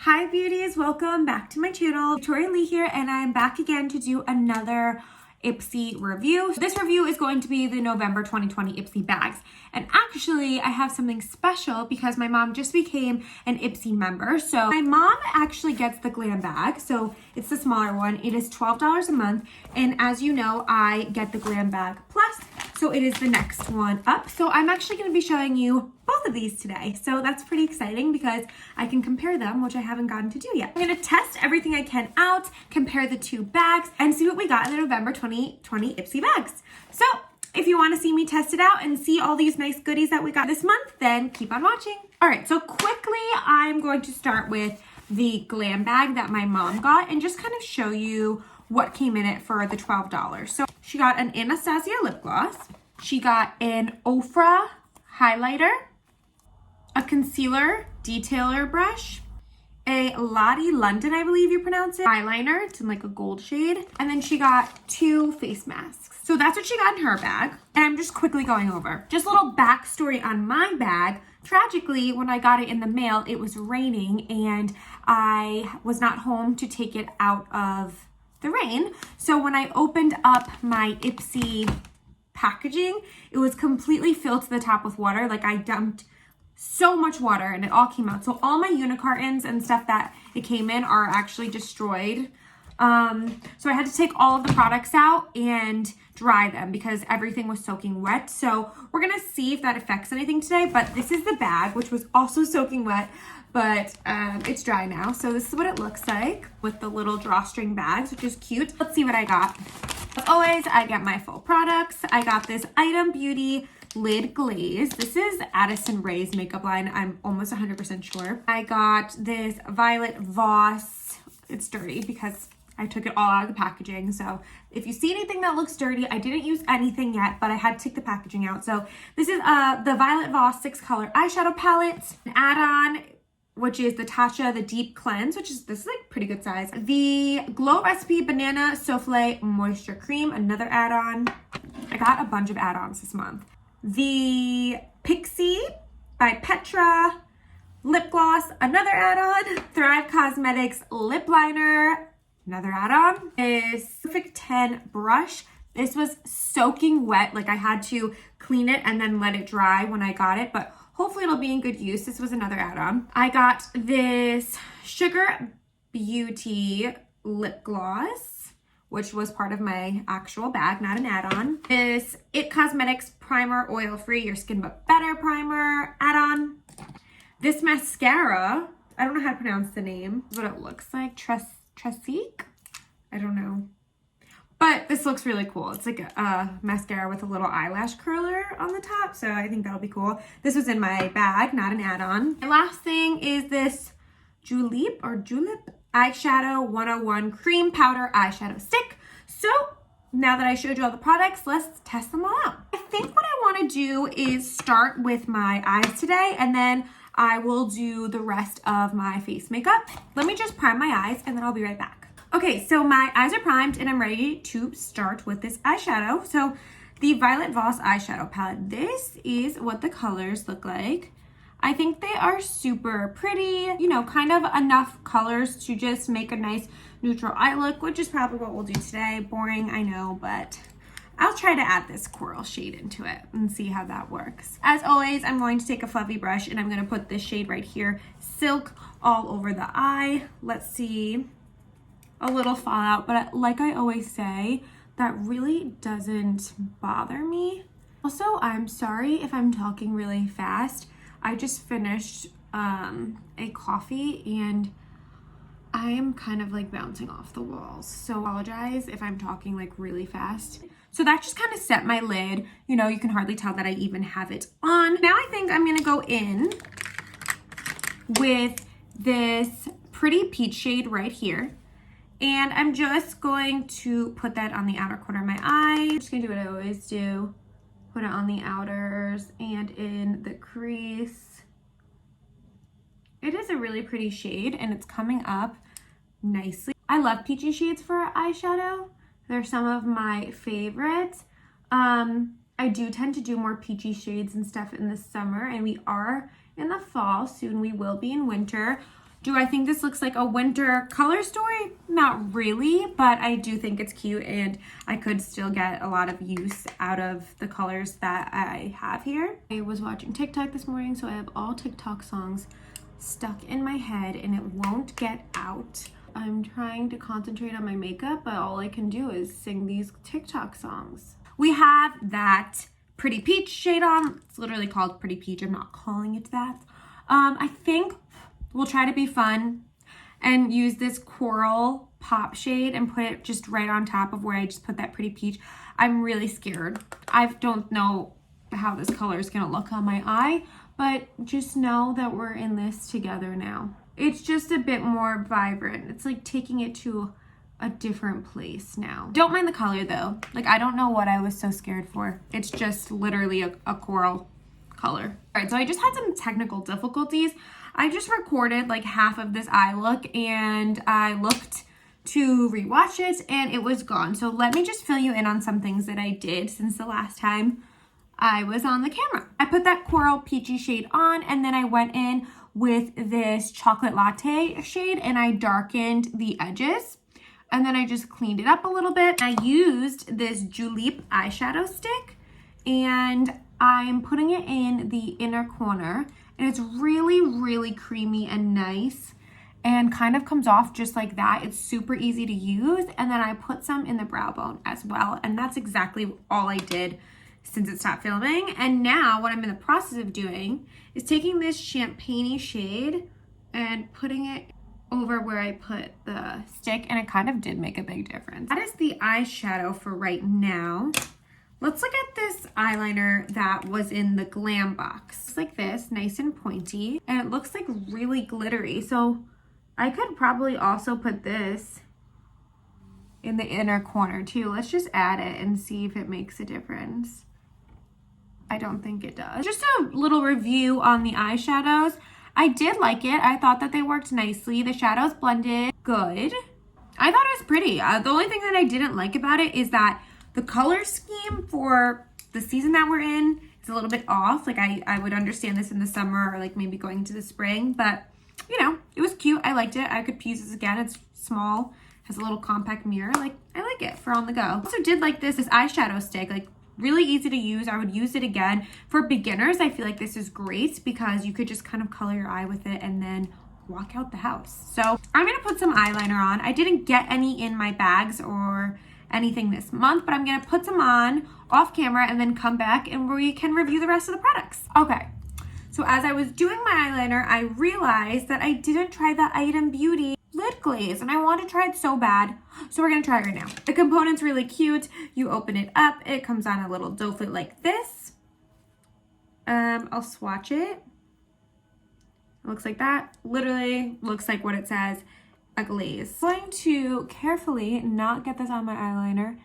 Hi beauties, welcome back to my channel. Victoria Lee here, and I'm back again to do another IPSY review. This review is going to be the November 2020 IPSY bags. And actually, I have something special because my mom just became an IPSY member. So my mom actually gets the GLAM bag. So it's the smaller one. It is $12 a month. And as you know, I get the GLAM bag plus. So it is the next one up. So I'm actually going to be showing you both of these today. So that's pretty exciting because I can compare them, which I haven't gotten to do yet. I'm going to test everything I can out, compare the two bags, and see what we got in the November 2020 IPSY bags. So if you want to see me test it out and see all these nice goodies that we got this month, then keep on watching. All right, so quickly, I'm going to start with the GLAM bag that my mom got and just kind of show you what came in it for the $12. So she got an Anastasia lip gloss. She got an OFRA highlighter, a concealer detailer brush, a Lottie London, I believe you pronounce it, eyeliner. It's in like a gold shade. And then she got 2 face masks. So that's what she got in her bag. And I'm just quickly going over. Just a little backstory on my bag. Tragically, when I got it in the mail, it was raining and I was not home to take it out of the rain. So when I opened up my IPSY packaging, it was completely filled to the top with water. Like I dumped so much water and it all came out. So all my unicartons and stuff that it came in are actually destroyed. So I had to take all of the products out and dry them because everything was soaking wet. So we're gonna see if that affects anything today, but this is the bag, which was also soaking wet, but it's dry now. So this is what it looks like with the little drawstring bags, which is cute. Let's see what I got. As always, I get my full products. I got this Item Beauty lid glaze. This is Addison Rae's makeup line. I'm almost 100% sure. I got this Violet VOSS. It's dirty because I took it all out of the packaging. So if you see anything that looks dirty, I didn't use anything yet, but I had to take the packaging out. So this is the Violet VOSS 6-color eyeshadow palette. An add-on, which is the Tatcha, the Deep Cleanse, which is, this is like pretty good size. The Glow Recipe Banana Souffle Moisture Cream, another add-on. I got a bunch of add-ons this month. The Pixie by Petra lip gloss, another add-on. Thrive Cosmetics lip liner, another add-on. This Perfect 10 brush. This was soaking wet, like I had to clean it and then let it dry when I got it, but hopefully it'll be in good use. This was another add-on. I got this Sugar Beauty lip gloss, which was part of my actual bag, not an add-on. This IT Cosmetics Primer Oil-Free Your Skin But Better Primer add-on. This mascara, I don't know how to pronounce the name. This is what it looks like, TRÈSTIQUE? I don't know. But this looks really cool. It's like a mascara with a little eyelash curler on the top, so I think that'll be cool. This was in my bag, not an add-on. My last thing is this JULEP Eyeshadow 101 Cream Powder Eyeshadow Stick. So now that I showed you all the products, let's test them all out. I think what I want to do is start with my eyes today, and then I will do the rest of my face makeup. Let me just prime my eyes, and then I'll be right back. Okay, so my eyes are primed and I'm ready to start with this eyeshadow. So the Violet VOSS eyeshadow palette. This is what the colors look like. I think they are super pretty, you know, kind of enough colors to just make a nice neutral eye look, which is probably what we'll do today. Boring, I know, but I'll try to add this coral shade into it and see how that works. As always, I'm going to take a fluffy brush and I'm going to put this shade right here, Silk, all over the eye. Let's see. A little fallout, but like I always say, that really doesn't bother me. Also, I'm sorry if I'm talking really fast. I just finished a coffee and I am kind of like bouncing off the walls. So apologize if I'm talking like really fast. So that just kind of set my lid. You know, you can hardly tell that I even have it on. Now I think I'm gonna go in with this pretty peach shade right here. And I'm just going to put that on the outer corner of my eye. I'm just gonna do what I always do. Put it on the outers and in the crease. It is a really pretty shade and it's coming up nicely. I love peachy shades for eyeshadow. They're some of my favorites. I do tend to do more peachy shades and stuff in the summer, and we are in the fall. Soon we will be in winter. Do I think this looks like a winter color story? Not really, but I do think it's cute and I could still get a lot of use out of the colors that I have here. I was watching TikTok this morning, so I have all TikTok songs stuck in my head and it won't get out. I'm trying to concentrate on my makeup, but all I can do is sing these TikTok songs. We have that Pretty Peach shade on. It's literally called Pretty Peach. I'm not calling it that. I think we'll try to be fun and use this Coral Pop shade and put it just right on top of where I just put that Pretty Peach. I'm really scared. I don't know how this color is gonna look on my eye, but just know that we're in this together now. It's just a bit more vibrant. It's like taking it to a different place now. Don't mind the color though. Like, I don't know what I was so scared for. It's just literally a coral color. All right, so I just had some technical difficulties. I just recorded like half of this eye look and I looked to rewatch it and it was gone. So let me just fill you in on some things that I did since the last time I was on the camera. I put that Coral Peachy shade on and then I went in with this Chocolate Latte shade and I darkened the edges. And then I just cleaned it up a little bit. I used this JULEP eyeshadow stick and I'm putting it in the inner corner. And it's really, really creamy and nice and kind of comes off just like that. It's super easy to use. And then I put some in the brow bone as well. And that's exactly all I did since it stopped filming. And now what I'm in the process of doing is taking this champagne-y shade and putting it over where I put the stick, and it kind of did make a big difference. That is the eyeshadow for right now. Let's look at this eyeliner that was in the GLAM box. It's like this, nice and pointy, and it looks like really glittery. So I could probably also put this in the inner corner too. Let's just add it and see if it makes a difference. I don't think it does. Just a little review on the eyeshadows. I did like it. I thought that they worked nicely. The shadows blended good. I thought it was pretty. The only thing that I didn't like about it is that the color scheme for the season that we're in is a little bit off. Like I would understand this in the summer or like maybe going into the spring, but you know, it was cute. I liked it. I could use this again. It's small, has a little compact mirror. Like, I like it for on the go. I also did like this eyeshadow stick. Like, really easy to use. I would use it again. For beginners, I feel like this is great because you could just kind of color your eye with it and then walk out the house. So I'm gonna put some eyeliner on. I didn't get any in my bags or anything this month, but I'm gonna put some on off camera and then come back and we can review the rest of the products. Okay, so as I was doing my eyeliner, I realized that I didn't try the Item Beauty lid glaze and I want to try it so bad. So we're gonna try it right now. The component's really cute. You open it up, it comes on a little doe foot like this. I'll swatch it. It looks like that. Literally looks like what it says, a glaze. I'm going to carefully not get this on my eyeliner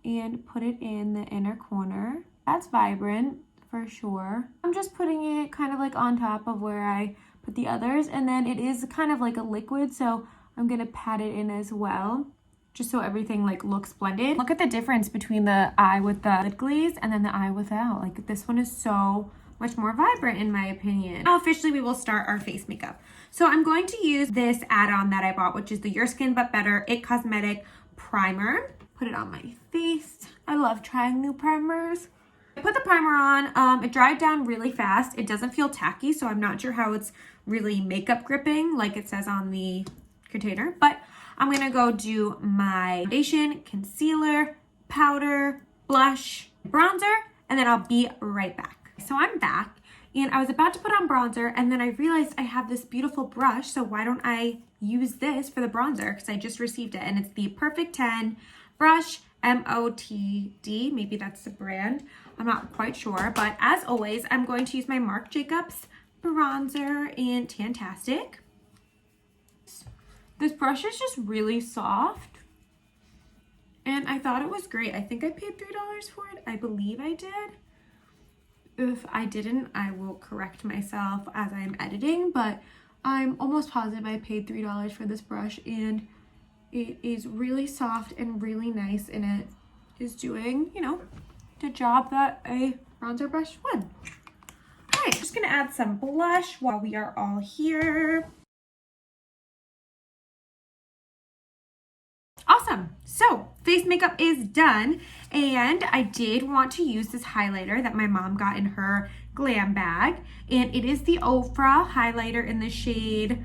and put it in the inner corner. That's vibrant for sure. I'm just putting it kind of like on top of where I put the others, and then it is kind of like a liquid, so I'm gonna pat it in as well, just so everything like looks blended. Look at the difference between the eye with the lid glaze and then the eye without. Like, this one is so much more vibrant in my opinion. Now officially we will start our face makeup. So I'm going to use this add-on that I bought, which is the Your Skin But Better IT Cosmetic Primer. Put it on my face. I love trying new primers. I put the primer on, it dried down really fast. It doesn't feel tacky, so I'm not sure how it's really makeup gripping like it says on the container, but I'm gonna go do my foundation, concealer, powder, blush, bronzer, and then I'll be right back. So I'm back and I was about to put on bronzer and then I realized I have this beautiful brush, so why don't I use this for the bronzer because I just received it, and it's the Perfect 10 brush, MOTD, maybe that's the brand. I'm not quite sure, but as always, I'm going to use my Marc Jacobs bronzer in Tantastic. This brush is just really soft, and I thought it was great. I think I paid $3 for it. I believe I did. If I didn't, I will correct myself as I'm editing, but I'm almost positive I paid $3 for this brush, and it is really soft and really nice, and it is doing, you know, the job that a bronzer brush would. All right, just gonna add some blush while we are all here. Awesome. So face makeup is done, and I did want to use this highlighter that my mom got in her GLAM bag, and it is the OFRA highlighter in the shade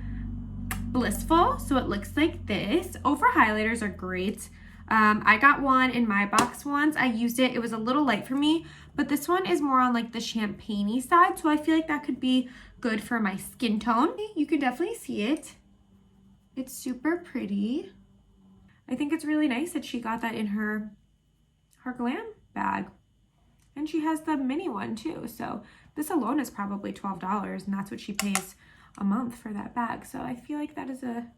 Blissful. So it looks like this. OFRA highlighters are great. I got one in my box once. I used it. It was a little light for me, but this one is more on like the champagne-y side, so I feel like that could be good for my skin tone. You can definitely see it. It's super pretty. I think it's really nice that she got that in her GLAM bag. And she has the mini one too. So this alone is probably $12, and that's what she pays a month for that bag. So I feel like that is a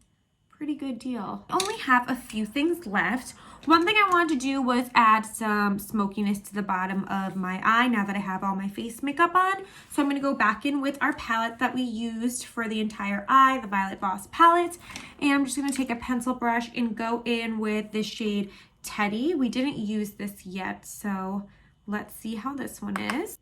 pretty good deal. I only have a few things left. One thing I wanted to do was add some smokiness to the bottom of my eye now that I have all my face makeup on. So I'm going to go back in with our palette that we used for the entire eye, the Violet VOSS palette. And I'm just going to take a pencil brush and go in with this shade Teddy. We didn't use this yet, so let's see how this one is.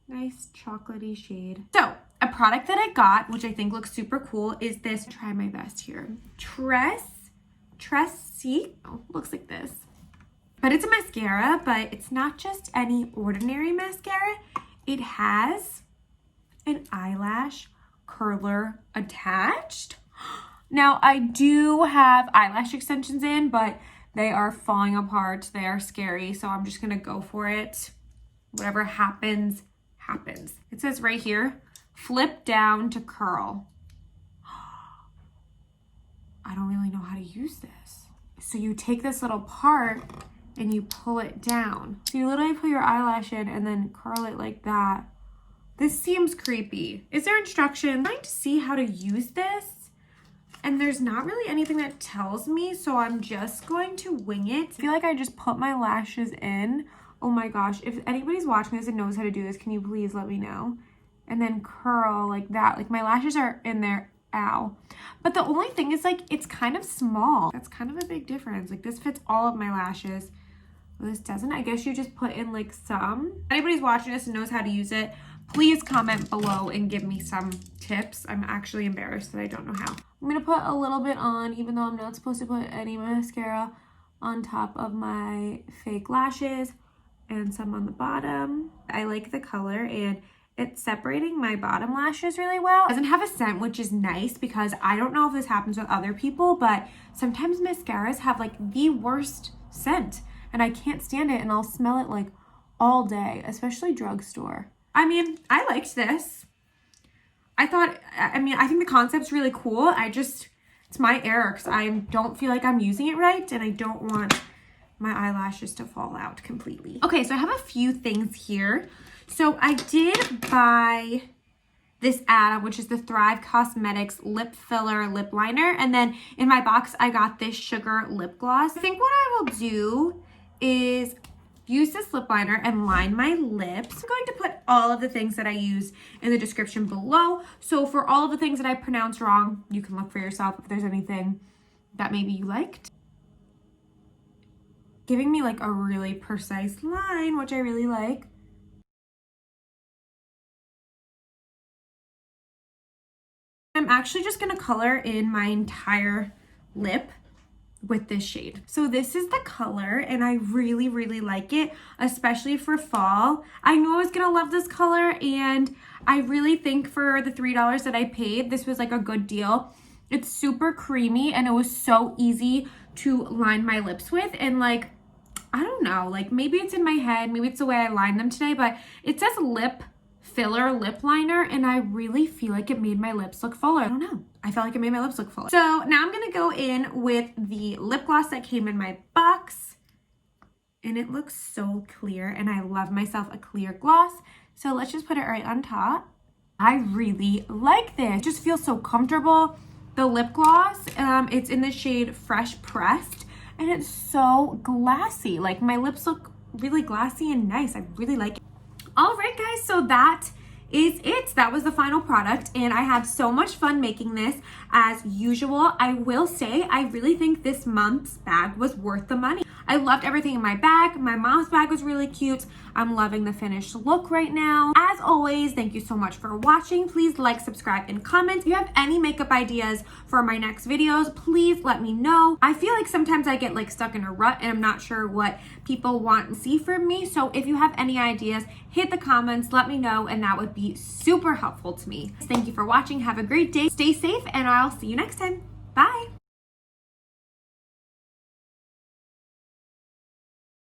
Nice chocolatey shade. So a product that I got, which I think looks super cool, is this, try my best here, TRÈSTIQUE. Oh, looks like this. But it's a mascara, but it's not just any ordinary mascara. It has an eyelash curler attached. Now, I do have eyelash extensions in, but they are falling apart. They are scary, so I'm just gonna go for it. Whatever happens, happens. It says right here, flip down to curl. I don't really know how to use this. So you take this little part and you pull it down. So you literally put your eyelash in and then curl it like that. This seems creepy. Is there instructions? I'm trying to see how to use this, and there's not really anything that tells me, so I'm just going to wing it. I feel like I just put my lashes in. Oh my gosh, if anybody's watching this and knows how to do this, can you please let me know? And then curl like that. Like my lashes are in there, ow. But the only thing is like, it's kind of small. That's kind of a big difference. Like this fits all of my lashes. Well, this doesn't. I guess you just put in like some. If anybody's watching this and knows how to use it, please comment below and give me some tips. I'm actually embarrassed that I don't know how. I'm gonna put a little bit on, even though I'm not supposed to put any mascara on top of my fake lashes, and some on the bottom. I like the color, and it's separating my bottom lashes really well. It doesn't have a scent, which is nice, because I don't know if this happens with other people, but sometimes mascaras have like the worst scent, and I can't stand it, and I'll smell it like all day, especially drugstore. I mean, I liked this. I think the concept's really cool. It's my error, because I don't feel like I'm using it right, and I don't want my eyelashes to fall out completely. Okay, so I have a few things here. So I did buy this add-on, which is the Thrive Cosmetics Lip Filler Lip Liner. And then in my box, I got this Sugar Lip Gloss. I think what I will do is use this lip liner and line my lips. I'm going to put all of the things that I use in the description below. So for all of the things that I pronounced wrong, you can look for yourself if there's anything that maybe you liked. Giving me like a really precise line, which I really like. I'm actually just gonna color in my entire lip with this shade. So this is the color, and I really, really like it, especially for fall. I knew I was gonna love this color, and I really think for the $3 that I paid, this was like a good deal. It's super creamy, and it was so easy to line my lips with, and like, I don't know, like maybe it's in my head, maybe it's the way I lined them today, but it says lip filler lip liner, and I really feel like it made my lips look fuller. I don't know. I felt like it made my lips look fuller. So now I'm gonna go in with the lip gloss that came in my box, and it looks so clear, and I love myself a clear gloss. So let's just put it right on top. I really like this. It just feels so comfortable. The lip gloss, it's in the shade Fresh Pressed, and it's so glassy. Like my lips look really glassy and nice. I really like it. All right, guys, so that is it. That was the final product, and I had so much fun making this as usual. I will say I really think this month's bag was worth the money. I loved everything in my bag. My mom's bag was really cute. I'm loving the finished look right now. As always, thank you so much for watching. Please like, subscribe, and comment. If you have any makeup ideas for my next videos, please let me know. I feel like sometimes I get like stuck in a rut and I'm not sure what people want to see from me. So if you have any ideas, hit the comments, let me know, and that would be super helpful to me. Thank you for watching. Have a great day. Stay safe, and I'll see you next time. Bye.